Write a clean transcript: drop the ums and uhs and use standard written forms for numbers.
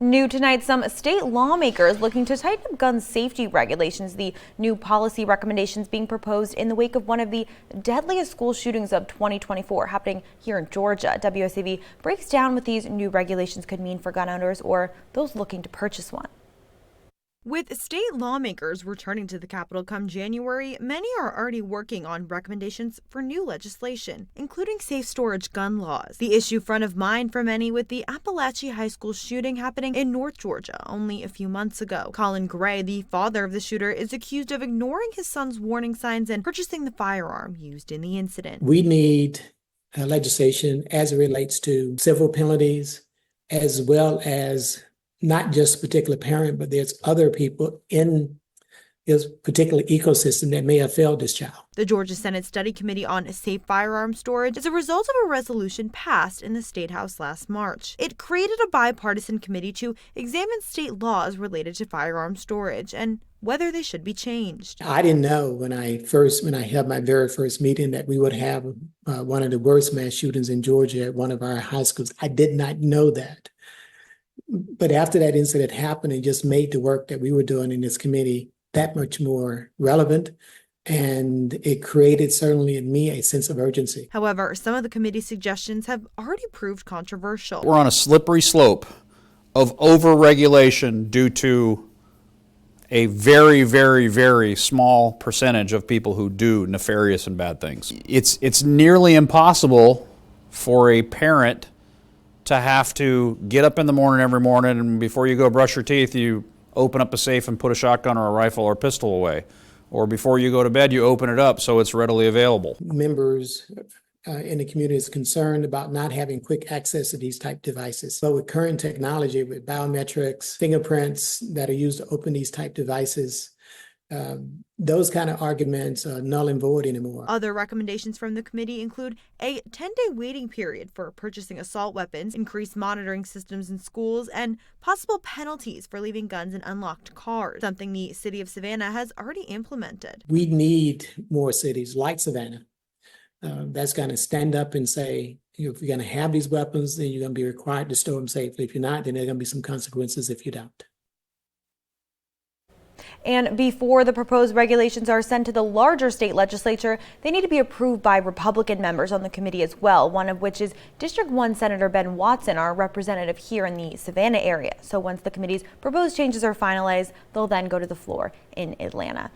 New tonight, some state lawmakers looking to tighten up gun safety regulations. The new policy recommendations being proposed in the wake of one of the deadliest school shootings of 2024 happening here in Georgia. WSAV breaks down what these new regulations could mean for gun owners or those looking to purchase one. With state lawmakers returning to the Capitol come January, many are already working on recommendations for new legislation, including safe storage gun laws. The issue front of mind for many with the Appalachia High School shooting happening in North Georgia only a few months ago. Colin Gray, the father of the shooter, is accused of ignoring his son's warning signs and purchasing the firearm used in the incident. We need legislation as it relates to civil penalties, as well as not just a particular parent, but there's other people in this particular ecosystem that may have failed this child. The Georgia Senate Study Committee on Safe Firearm Storage is a result of a resolution passed in the State House last March. It created a bipartisan committee to examine state laws related to firearm storage and whether they should be changed. I didn't know when I had my very first meeting that we would have one of the worst mass shootings in Georgia at one of our high schools. I did not know that. But after that incident happened, it just made the work that we were doing in this committee that much more relevant. And it created certainly in me a sense of urgency. However, some of the committee's suggestions have already proved controversial. We're on a slippery slope of over-regulation due to a very, very, very small percentage of people who do nefarious and bad things. It's nearly impossible for a parent to have to get up in the morning every morning and before you go brush your teeth, you open up a safe and put a shotgun or a rifle or a pistol away. Or before you go to bed, you open it up so it's readily available. Members in the community is concerned about not having quick access to these type devices. But with current technology, with biometrics, fingerprints that are used to open these type devices, those kind of arguments are null and void anymore. Other recommendations from the committee include a 10-day waiting period for purchasing assault weapons, increased monitoring systems in schools, and possible penalties for leaving guns in unlocked cars, something the city of Savannah has already implemented. We need more cities like Savannah that's going to stand up and say, if you're going to have these weapons, then you're going to be required to store them safely. If you're not, then there are going to be some consequences if you don't. And before the proposed regulations are sent to the larger state legislature, they need to be approved by Republican members on the committee as well, one of which is District 1 Senator Ben Watson, our representative here in the Savannah area. So once the committee's proposed changes are finalized, they'll then go to the floor in Atlanta.